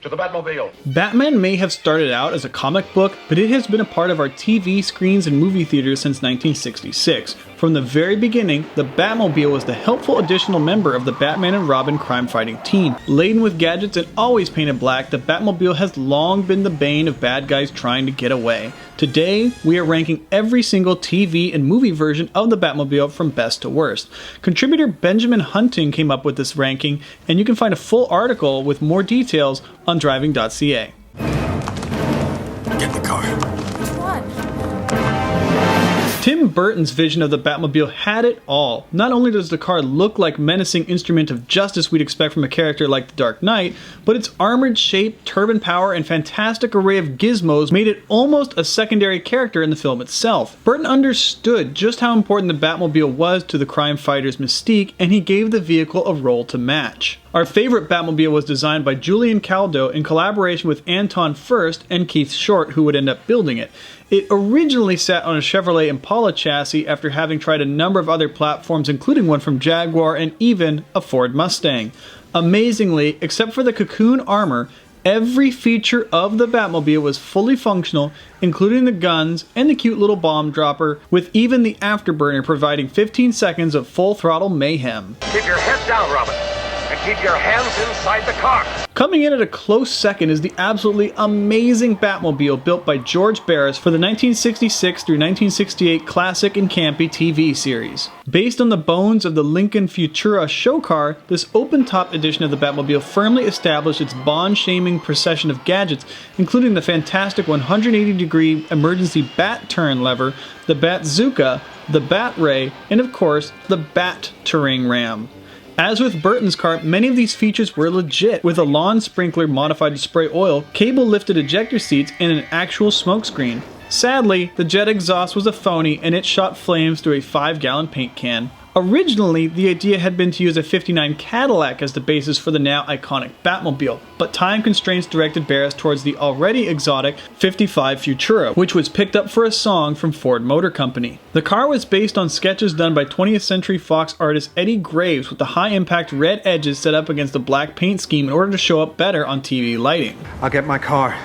To the Batmobile. Batman may have started out as a comic book, but it has been a part of our TV screens and movie theaters since 1966. From the very beginning, the Batmobile was the helpful additional member of the Batman and Robin crime-fighting team. Laden with gadgets and always painted black, the Batmobile has long been the bane of bad guys trying to get away. Today, we are ranking every single TV and movie version of the Batmobile from best to worst. Contributor Benjamin Hunting came up with this ranking, and you can find a full article with more details on Driving.ca. Get in the car. Tim Burton's vision of the Batmobile had it all. Not only does the car look like menacing instrument of justice we'd expect from a character like the Dark Knight, but its armored shape, turbine power, and fantastic array of gizmos made it almost a secondary character in the film itself. Burton understood just how important the Batmobile was to the crime fighter's mystique, and he gave the vehicle a role to match. Our favorite Batmobile was designed by Julian Caldo in collaboration with Anton Furst and Keith Short, who would end up building it. It originally sat on a Chevrolet Impala chassis after having tried a number of other platforms, including one from Jaguar and even a Ford Mustang. Amazingly, except for the cocoon armor, every feature of the Batmobile was fully functional, including the guns and the cute little bomb dropper, with even the afterburner providing 15 seconds of full throttle mayhem. Keep your head down, Robin, and keep your hands inside the car. Coming in at a close second is the absolutely amazing Batmobile built by George Barris for the 1966 through 1968 classic and campy TV series. Based on the bones of the Lincoln Futura show car, this open-top edition of the Batmobile firmly established its Bond-shaming procession of gadgets, including the fantastic 180-degree emergency bat turn lever, the Bazooka, the Bat Ray, and of course, the Bat Touring Ram. As with Burton's car, many of these features were legit, with a lawn sprinkler modified to spray oil, cable-lifted ejector seats, and an actual smokescreen. Sadly, the jet exhaust was a phony and it shot flames through a 5-gallon paint can. Originally, the idea had been to use a '59 Cadillac as the basis for the now iconic Batmobile, but time constraints directed Barris towards the already exotic '55 Futura, which was picked up for a song from Ford Motor Company. The car was based on sketches done by 20th Century Fox artist Eddie Graves, with the high-impact red edges set up against the black paint scheme in order to show up better on TV lighting. I'll get my car.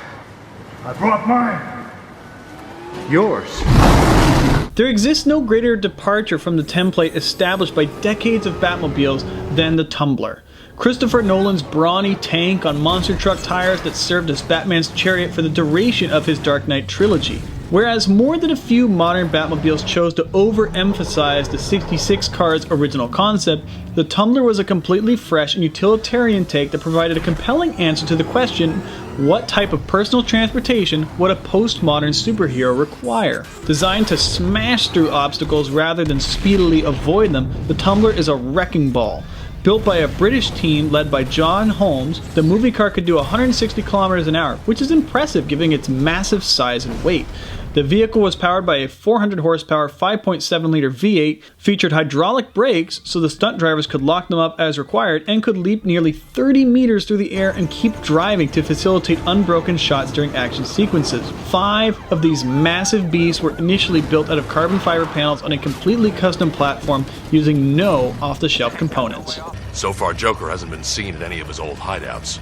I brought mine. Yours. There exists no greater departure from the template established by decades of Batmobiles than the Tumbler. Christopher Nolan's brawny tank on monster truck tires that served as Batman's chariot for the duration of his Dark Knight trilogy. Whereas more than a few modern Batmobiles chose to overemphasize the '66 car's original concept, the Tumbler was a completely fresh and utilitarian take that provided a compelling answer to the question, what type of personal transportation would a postmodern superhero require? Designed to smash through obstacles rather than speedily avoid them, the Tumbler is a wrecking ball. Built by a British team led by John Holmes, the movie car could do 160 kilometers an hour, which is impressive given its massive size and weight. The vehicle was powered by a 400 horsepower 5.7 liter V8, featured hydraulic brakes so the stunt drivers could lock them up as required, and could leap nearly 30 meters through the air and keep driving to facilitate unbroken shots during action sequences. 5 of these massive beasts were initially built out of carbon fiber panels on a completely custom platform using no off-the-shelf components. So far, Joker hasn't been seen at any of his old hideouts.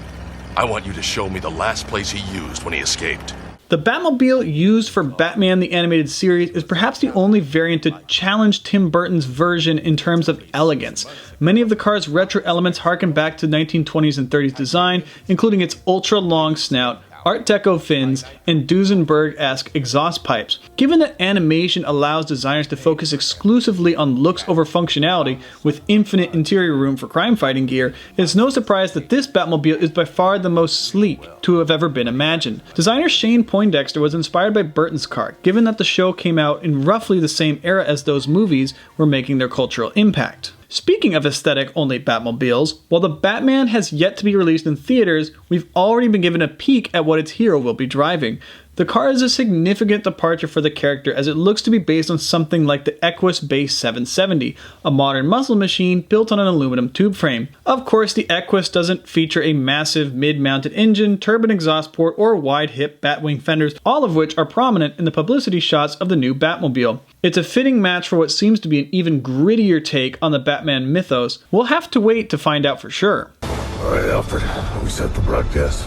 I want you to show me the last place he used when he escaped. The Batmobile used for Batman the Animated Series is perhaps the only variant to challenge Tim Burton's version in terms of elegance. Many of the car's retro elements harken back to 1920s and 30s design, including its ultra-long snout, Art Deco fins, and Duesenberg-esque exhaust pipes. Given that animation allows designers to focus exclusively on looks over functionality, with infinite interior room for crime-fighting gear, it's no surprise that this Batmobile is by far the most sleek to have ever been imagined. Designer Shane Poindexter was inspired by Burton's car, given that the show came out in roughly the same era as those movies were making their cultural impact. Speaking of aesthetic-only Batmobiles, while the Batman has yet to be released in theaters, we've already been given a peek at what its hero will be driving. The car is a significant departure for the character as it looks to be based on something like the Equus Base 770, a modern muscle machine built on an aluminum tube frame. Of course, the Equus doesn't feature a massive mid-mounted engine, turbine exhaust port, or wide-hip batwing fenders, all of which are prominent in the publicity shots of the new Batmobile. It's a fitting match for what seems to be an even grittier take on the Batman mythos. We'll have to wait to find out for sure. All right, Alfred, we set for broadcast.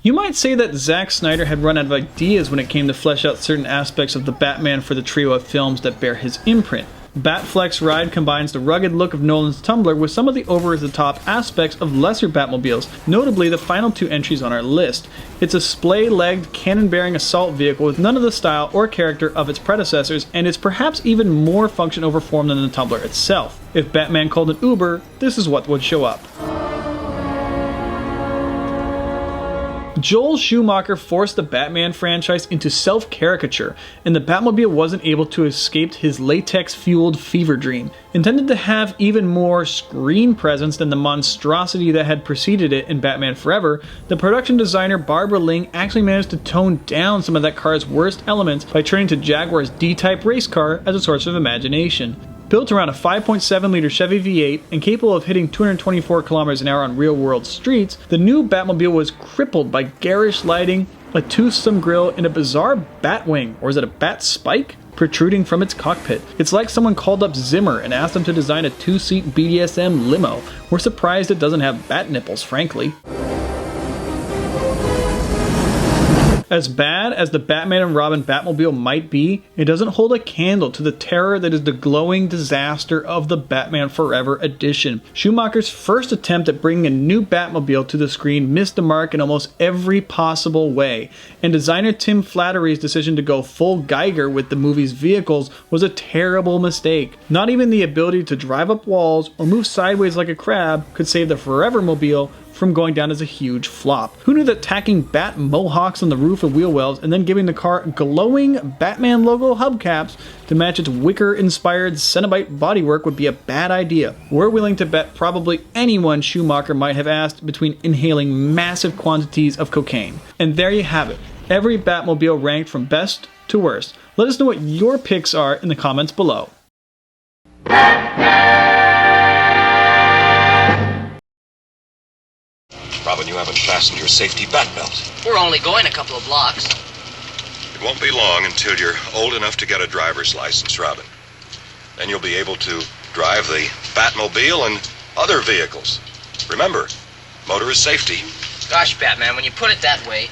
You might say that Zack Snyder had run out of ideas when it came to flesh out certain aspects of the Batman for the trio of films that bear his imprint. Batfleck's ride combines the rugged look of Nolan's Tumbler with some of the over-the-top aspects of lesser Batmobiles, notably the final two entries on our list. It's a splay-legged, cannon-bearing assault vehicle with none of the style or character of its predecessors, and is perhaps even more function over form than the Tumbler itself. If Batman called an Uber, this is what would show up. Joel Schumacher forced the Batman franchise into self-caricature, and the Batmobile wasn't able to escape his latex-fueled fever dream. Intended to have even more screen presence than the monstrosity that had preceded it in Batman Forever, the production designer Barbara Ling actually managed to tone down some of that car's worst elements by turning to Jaguar's D-Type race car as a source of imagination. Built around a 5.7-liter Chevy V8 and capable of hitting 224 km an hour on real-world streets, the new Batmobile was crippled by garish lighting, a toothsome grille, and a bizarre Batwing, or is it a bat spike, protruding from its cockpit. It's like someone called up Zimmer and asked them to design a two-seat BDSM limo. We're surprised it doesn't have bat nipples, frankly. As bad as the Batman and Robin Batmobile might be, it doesn't hold a candle to the terror that is the glowing disaster of the Batman Forever edition. Schumacher's first attempt at bringing a new Batmobile to the screen missed the mark in almost every possible way, and designer Tim Flattery's decision to go full Geiger with the movie's vehicles was a terrible mistake. Not even the ability to drive up walls or move sideways like a crab could save the Forevermobile from going down as a huge flop. Who knew that tacking bat mohawks on the roof of wheel wells and then giving the car glowing Batman logo hubcaps to match its wicker-inspired Cenobite bodywork would be a bad idea? We're willing to bet probably anyone Schumacher might have asked between inhaling massive quantities of cocaine. And there you have it. Every Batmobile ranked from best to worst. Let us know what your picks are in the comments below. Robin, you haven't fastened your safety bat belt. We're only going a couple of blocks. It won't be long until you're old enough to get a driver's license, Robin. Then you'll be able to drive the Batmobile and other vehicles. Remember, motorist safety. Gosh, Batman, when you put it that way,